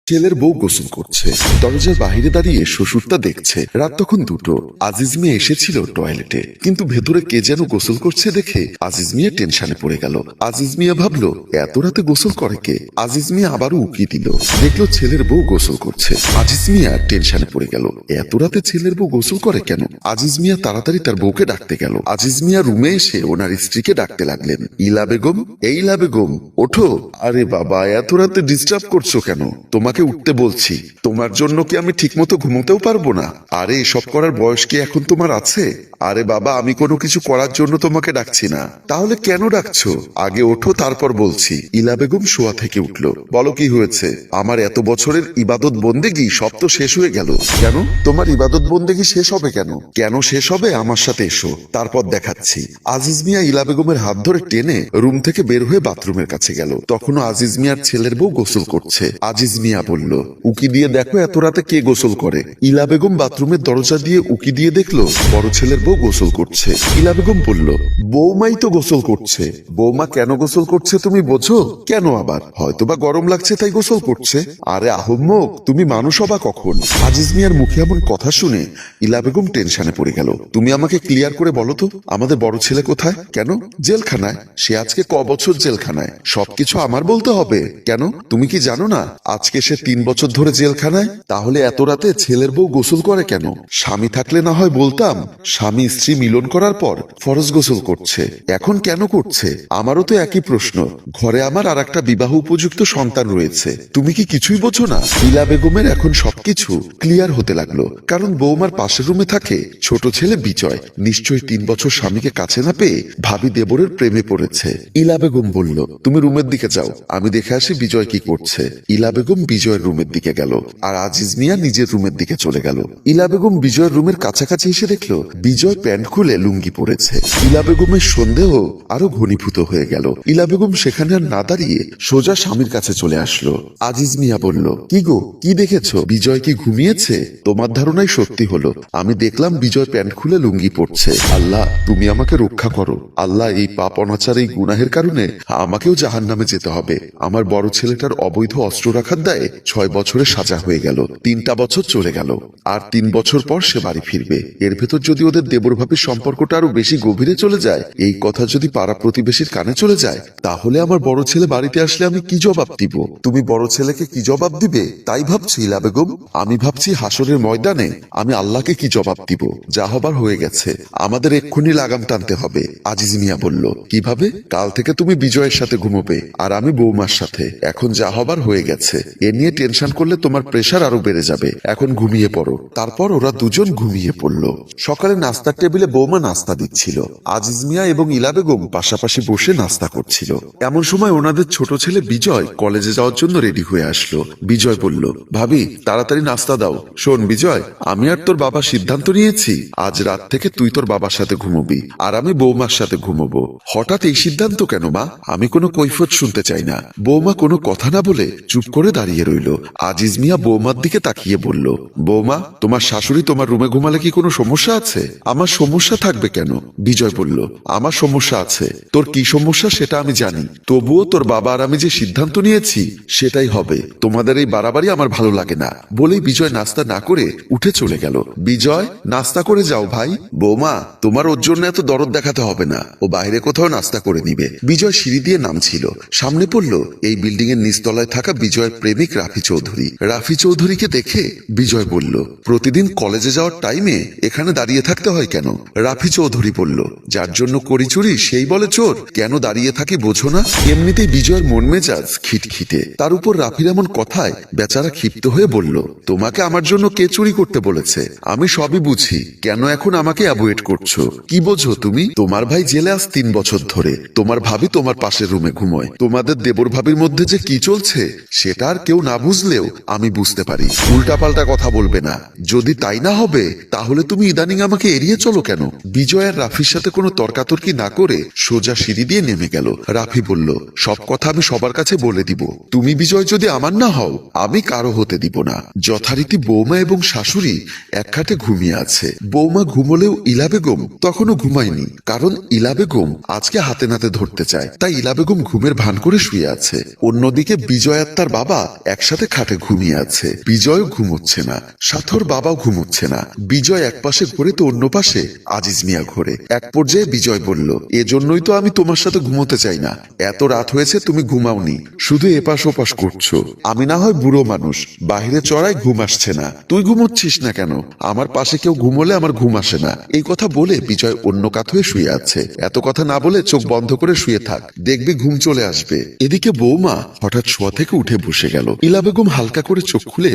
ছেলের বউ গোসল করছে, দরজার বাহিরে দাঁড়িয়ে শ্বশুরটা দেখছে। রাত তখন 2টো। আজিজ মিয়া এসেছিল টয়লেটে, কিন্তু ভেতরে কে যেন গোসল করছে দেখে আজিজ মিয়া টেনশনে পড়ে গেল। আজিজ মিয়া ভাবলো এত রাতে গোসল করে কে। আজিজ মিয়া আবারও উকি দিল, দেখলো ছেলের বউ গোসল করছে। আজিজ মিয়া টেনশনে পড়ে গেল, এত রাতে ছেলের বউ গোসল করে কেন। আজিজ মিয়া তাড়াতাড়ি তার বউকে ডাকতে গেল। আজিজ মিয়া রুমে এসে ওনার স্ত্রীকে ডাকতে লাগলেন, ইলা বেগম, এই ইলা বেগম ওঠো। আরে বাবা, এত রাতে ডিস্টার্ব করছো কেন? তোমাকে উঠতে বলছি। তোমার জন্য কি আমি ঠিক মতো ঘুমোতেও পারবো না? আরে এসব করার বয়স কি এখন তোমার আছে? আরে বাবা, আমি কোনো কিছু করার জন্য তোমাকে ডাকছি না। তাহলে কেন ডাকছো? আগে ওঠো, তারপর বলছি। ইলা বেগম শোয়া থেকে উঠলো। বলো কি হয়েছে? আমার এত বছরের ইবাদত বন্দেগি সব তো শেষ হয়ে গেল। কেন তোমার ইবাদত বন্দেগি শেষ হবে কেন? কেন শেষ হবে? আমার সাথে এসো, তারপর দেখাচ্ছি। আজিজ মিয়া ইলা বেগমের হাত ধরে টেনে রুম থেকে বের হয়ে বাথরুমের কাছে গেল। তখনও আজিজ মিয়ার ছেলের বউ গোসল করছে। আজিজ মিয়া বলল, উকি দিয়ে দেখো এত রাতে কে গোসল করে। ইলা বেগম বাথরুমের দরজা দিয়ে উকি দিয়ে দেখলো বড় ছেলের বউ গোসল করছে। ইলা বেগম বলল, বৌমাই তো গোসল করছে। বৌমা কেন গোসল করছে তুমি বোঝো? কেন আবার? হয়তোবা গরম লাগছে তাই গোসল করছে। আরে আহম্মক, তুমি মানুষ হবা কখন? আজিজ মিয়ার মুখে এমন কথা শুনে ইলা বেগম টেনশনে পড়ে গেল। তুমি আমাকে ক্লিয়ার করে বলো তো, আমাদের বড় ছেলে কোথায়? কেন? জেলখানায়। সে আজকে বছর জেলখানায়? সবকিছু আমার বলতে হবে কেন? তুমি কি জানো না আজকে সে 3 বছর ধরে জেলখানায়? তাহলে এত রাতে ছেলের বউ গোসল করে কেন? স্বামী থাকলে না হয় বলতাম, স্বামী স্ত্রী মিলন করার পর ফরজ গোসল করছে। এখন কেন করছে? আমারও তো একই প্রশ্ন। ঘরে আমার আর একটা বিবাহ উপযুক্ত সন্তান রয়েছে। তুমি কি কিছুই বোঝো না? ইলা বেগমের এখন সবকিছু ক্লিয়ার হতে লাগলো, কারণ বৌমার পাশের রুমে থাকে ছোট ছেলে বিজয়। নিশ্চয়ই 3 বছর স্বামীকে কাছে না পেয়ে ভাবি দেবরের প্রেমে পড়েছে। ইলা বেগম বলল, তুমি রুমের দিকে যাও, আমি দেখে আসি বিজয় কি করছে। ইলা বেগম বিজয়ের রুমের দিকে গেল, আর আজিজ মিয়া নিজের রুমের দিকে চলে গেল। ইলা বেগম বিজয়ের রুমের কাছাকাছি এসে দেখলো বিজয় প্যান্ট খুলে লুঙ্গি পরেছে। ইলা বেগমের সন্দেহ আরো ঘনীভূত হয়ে গেল। ইলা বেগম সেখানে আর না দাঁড়িয়ে সোজা স্বামীর কাছে চলে আসলো। আজিজ মিয়া বলল, কি গো, কি দেখেছো? বিজয় কি ঘুমিয়েছে? তোমার ধারণাই সত্যি হলো। আমি দেখলাম বিজয় প্যান্ট খুলে লুঙ্গি পরছে। আল্লাহ, তুমি আমাকে রক্ষা করো। আল্লাহ, এই পাপ অনাচার, এই গুনাহের কারণে আমাকেও জাহান্নামে যেতে হবে। আমার বড় ছেলেটার অবৈধ অস্ত্র রাখার দায়ে 6 বছরের সাজা হয়ে গেল। 3টা বছর চলে গেল, আর 3 বছর পর সে বাড়ি ফিরবে। এর ভেতর যদি ওদের দেবর ভাবির সম্পর্কটা আরো বেশি গভীরে চলে যায়, এই কথা যদি পাড়া প্রতিবেশীর কানে চলে যায়, তাহলে আমার বড় ছেলে বাড়িতে আসলে আমি কি জবাব দিব? তুমি বড় ছেলেকে কি জবাব দিবে তাই ভাবছি ইলা বেগম। আমি ভাবছি হাসরের ময়দানে আমি আল্লাহকে কি জবাব দিব। যা হবার হয়ে গেছে, আমাদের এক্ষুনি লাগাম টানতে হবে। আজিজ মিয়া বলল, কিভাবে? কাল থেকে তুমি বিজয়ের সাথে ঘুমোবে, আর আমি বৌমার সাথে। এখন যা হবার হয়ে গেছে, এ নিয়ে টেনশন করলে তোমার প্রেশার আরো বেড়ে যাবে। এখন ঘুমিয়ে পড়ো। তারপর ওরা দুজন ঘুমিয়ে পড়ল। সকালে নাস্তার টেবিলে বৌমা নাস্তা দিচ্ছিল। আজিজ মিয়া এবং ইলা বেগম পাশাপাশি বসে নাস্তা করছিল। এমন সময় ওনাদের ছোট ছেলে বিজয় কলেজে যাওয়ার জন্য রেডি হয়ে আসলো। বিজয় বলল, ভাবি তাড়াতাড়ি নাস্তা দাও। শোন বিজয়, আমি আর তোর বাবা সিদ্ধান্ত নিয়েছি, আজ রাত থেকে তুই তোর বাবার সাথে ঘুমোবি, আর আমি বৌমার সাথে ঘুমোবো। হঠাৎ এই সিদ্ধান্ত কেন মা? আমি কোনো কৈফিয়ত শুনতে চাই না। বৌমা কোনো কথা না বলে চুপ করে দাঁড়িয়ে রইল। আজিজ মিয়া বৌমার দিকে তাকিয়ে বলল, বৌমা, তোমার শাশুড়ি তোমার রুমে ঘুমালে কি কোনো সমস্যা আছে? আমার সমস্যা থাকবে কেন? বিজয় বলল, আমার সমস্যা আছে। তোর কি সমস্যা সেটা আমি জানি, তবুও তোর বাবা আর আমি যে সিদ্ধান্ত নিয়েছি সেটাই হবে। তোমাদের এই বাড়াবাড়ি আমার ভালো লাগে না। বলেই বিজয় নাস্তা না করে উঠে চলে গেল। বিজয়, নাস্তা করে যাও ভাই। বৌমা, তোমার ওর জন্য এত দরদ দেখাতে হবে না, ও বাইরে কোথাও নাস্তা করে নিবে। বিজয় সিঁড়ি দিয়ে নামছিল, সামনে পড়ল এই বিল্ডিং এর নিচতলায় থাকা বিজয়ের প্রেমিক রাফি চৌধুরী। রাফি চৌধুরীকে দেখে বিজয় বলল, প্রতিদিন কলেজে যাওয়ার টাইমে এখানে দাঁড়িয়ে থাকতে হয় কেন? রাফি চৌধুরী বলল, যার জন্য করি চুরি সেই বলে চোর। কেন দাঁড়িয়ে থাকি বোঝো না? এমনিতেই বিজয়ের মন মেজাজ খিটখিটে, তার উপর রাফির এমন কথায় বেচারা ক্ষিপ্ত হয়ে বলল, তোমাকে আমার জন্য কে চুরি করতে বলেছে? আমি সবই বুঝি, কেন এখন আমাকে অ্যাভয়েড করছো? কি বোঝো তুমি? তোমার ভাই জেলে আজ 3 বছর ধরে। তোমার ভাবি তোমার পাশের রুমে ঘুমোয়। তোমাদের দেবর ভাবির মধ্যে যে কি চলছে সেটা আর কেউ না বুঝলেও আমি বুঝতে পারি। উল্টাপাল্টা কথা বলবে না। যদি তাই না হবে তাহলে তুমি ইদানিং আমাকে এড়িয়ে চলো কেন? বিজয় আর রাফির সাথে কোনো তর্কাতর্কি না করে সোজা সিঁড়ি দিয়ে নেমে গেল। রাফি বলল, সব কথা আমি সবার কাছে বলে দিব। তুমি বিজয় যদি আমার না হও, আমি কারো হতে দিব না। যথারীতি বৌমা এবং শাশুড়ি এক খাটে ঘুমিয়ে আছে। বৌমা ঘুমলেও ইলা বেগম তখনও ঘুমায়নি, কারণ ইলা বেগম আজকে হাতে নাতে ধরতে চায়। তাই ইলা বেগম ঘুমের ভান করে শুয়ে আছে। অন্যদিকে বিজয় আর তার বাবা একসাথে খাটে ঘুমিয়ে আছে। বিজয়ও ঘুমোচ্ছে না, সাথর বাবাও ঘুমোচ্ছে না। বিজয় এক পাশে ঘোরে তো অন্য পাশে আজিজ মিয়া ঘোরে। এক পর্যায়ে বিজয় বলল, এজন্যই তো আমি তোমার সাথে ঘুমোতে চাই না। এত রাত হয়েছে, তুমি ঘুমাওনি, শুধু এপাশ ওপাশ করছো। আমি না হয় বুড়ো মানুষ, বাহিরে চড়াই ঘুম আসছে না, তুই ঘুমোচ্ছিস না কেন? আমার পাশে কেউ ঘুমোলে আমার ঘুম আসে না। এই কথা বলে বিজয় অন্য কাত হয়ে শুয়ে আছে। এত কথা না বলে চোখ বন্ধ করে শুয়ে থাক, দেখবি ঘুম চলে আসবে। এদিকে বৌমা হঠাৎ শোয়া থেকে উঠে বসে গেল। ইলা বেগম হালকা করে চোখ খুলে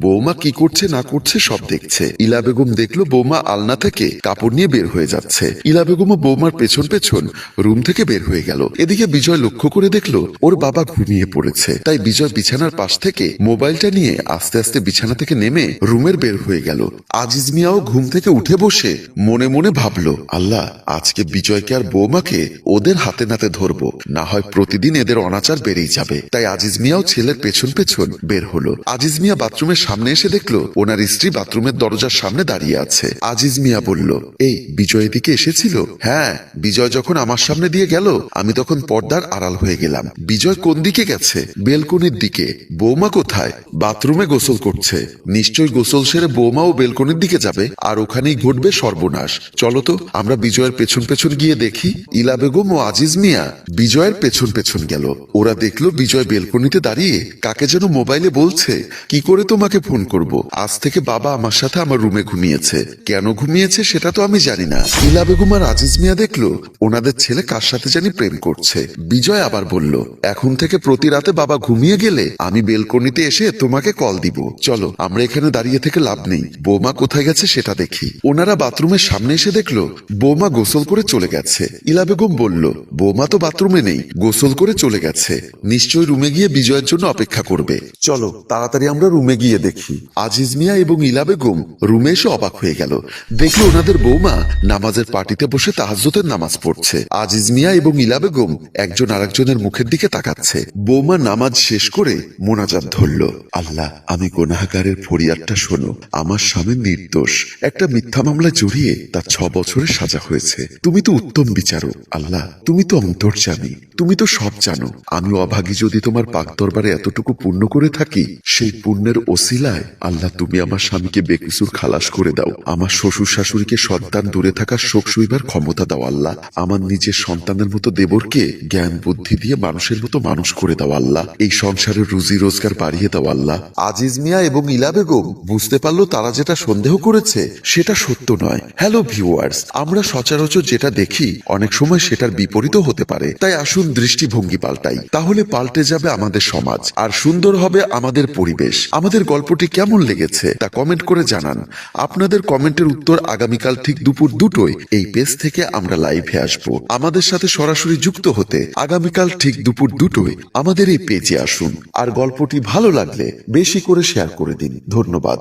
বৌমা কি করছে না করছে সব দেখছে। ইলা বেগম দেখলো বৌমা আলনা থেকে কাপড় নিয়ে বের হয়ে যাচ্ছে। ইলা বেগম ও বৌমার পেছন পেছন রুম থেকে বের হয়ে গেল। এদিকে বিজয় লক্ষ্য করে দেখলো ওর বাবা ঘুমিয়ে পড়েছে। তাই বিজয় বিছানার পাশ থেকে মোবাইলটা নিয়ে আস্তে আস্তে বিছানা থেকে নেমে রুমের বের হয়ে গেল। আজিজ মিয়াও ঘুম থেকে উঠে বসে মনে মনে ভাবলো, আল্লাহ, আজকে বিজয়কে আর বৌমাকে ওদের হাতে নাতে ধরবো, না হয় প্রতিদিন এদের অনাচার বেড়েই যাবে। তাই আজিজ মিয়াও ছেলের পেছন পেছন বের হলো। আজিজ মিয়া বাথরুমের সামনে এসে দেখলো ওনার স্ত্রী বাথরুমের দরজার সামনে দাঁড়িয়ে আছে। আজিজ মিয়া বলল, এই বিজয় এদিকে এসেছিল? হ্যাঁ, বিজয় যখন আমার সামনে দিয়ে গেল আমি তখন পর্দার আড়াল হয়ে গেলাম। বিজয় কোন দিকে গেছে? বেলকনির দিকে। বৌমা কোথায়? বাথরুমে গোসল করছে। নিশ্চয়ই গোসল সেরে বৌমাও বেলকনির দিকে যাবে, আর ওখানেই ঘটবে সর্বনাশ। চলো তো আমরা বিজয়ের পেছন পেছন গিয়ে দেখি। ইলা বেগম ও আজিজ মিয়া বিজয়ের পেছন পেছন গেল। ওরা দেখলো বিজয় বেলকনিতে দাঁড়িয়ে কাকে যেন মোবাইলে বলছে, কি করে তোমাকে ফোন করব? আজ থেকে বাবা আমার সাথে আমার রুমে ঘুমিয়েছে। কেন ঘুমিয়েছে সেটা তো আমি জানি না। ইলা বেগম আর আজিজ মিয়া দেখলো ওনাদের ছেলে কার সাথে জানি প্রেম করছে। বিজয় আবার বলল, এখন থেকে প্রতি রাতে বাবা ঘুমিয়ে গেলে আমি বেলকনিতে এসে তোমাকে কল দিব। চলো, আমরা এখানে দাঁড়িয়ে থেকে লাভ নেই, বৌমা কোথায় গেছে সেটা দেখি। ওনারা বাথরুমের সামনে এসে দেখলো বৌমা গোসল করে চলে গেছে। ইলা বেগম বলল, বৌমা তো বাথরুমে নেই, গোসল করে চলে গেছে, নিশ্চয়ই রুমে গিয়ে বিজয়ের জন্য অপেক্ষা করবে। চলো তাড়াতাড়ি আমরা রুমে গিয়ে দেখি। আজিজ মিয়া এবং ইলা বেগম রুমে এসে অবাক হয়ে গেল। দেখলো ওনাদের বৌমা নামাজের পার্টিতে বসে তাহাজ্জুদের নামাজ পড়ছে। আজিজ মিয়া এবং ইলা বেগম একজন আরেকজনের মুখের দিকে তাকাচ্ছে। বৌমা নামাজ শেষ করে মোনাজাত ধরল, আল্লাহ, আমি গুনাহগারের ফরিয়াদটা শোনো। আমার স্বামী নির্দোষ, একটা মিথ্যা মামলায় জড়িয়ে তার 6 বছরের সাজা হয়েছে। তুমি তো উত্তম বিচারক আল্লাহ, তুমি তো অন্তর্যামী, তুমি তো সব জানো। আমি অভাগী যদি তোমার পাক দরবারে এতটুকু পুণ্য করে থাকি, সেই পুণ্যের ওসিলায় আল্লাহ তুমি আমার স্বামীকে বেকসুর খালাস করে দাও। আমার শ্বশুর শাশুড়িকে সন্তান দূরে থাকার শোক সইবার ক্ষমতা দাও আল্লাহ। আমার নিজের সন্তানের মতো দেবরকে জ্ঞান বুদ্ধি দিয়ে মানুষের মতো মানুষ করে দাও আল্লাহ। এই সংসারের রুজি রোজগার বাড়িয়ে দাও আল্লাহ। আজিজ মিয়া এবং ইলা বেগম বুঝতে পারলো তারা যেটা সন্দেহ করেছে সেটা সত্য নয়। হ্যালো ভিউয়ার্স, আমরা সচরাচর যেটা দেখি অনেক সময় সেটার বিপরীতও হতে পারে। তাই আসুন দৃষ্টিভঙ্গি পাল্টাই, তাহলে পাল্টে যাবে আমাদের সমাজ আর সুন্দর হবে আমাদের পরিবেশ। আমাদের গল্পটি কেমন লেগেছে তা কমেন্ট করে জানান। আপনাদের কমেন্টের উত্তর আগামীকাল ঠিক দুপুর 2টোয় এই পেজ থেকে আমরা লাইভে আসবো। আমাদের সাথে সরাসরি যুক্ত হতে আগামীকাল ঠিক দুপুর 2টোয় আমাদের এই পেজে আসুন। আর গল্পটি ভালো লাগলে বেশি করে শেয়ার করে দিন। ধন্যবাদ।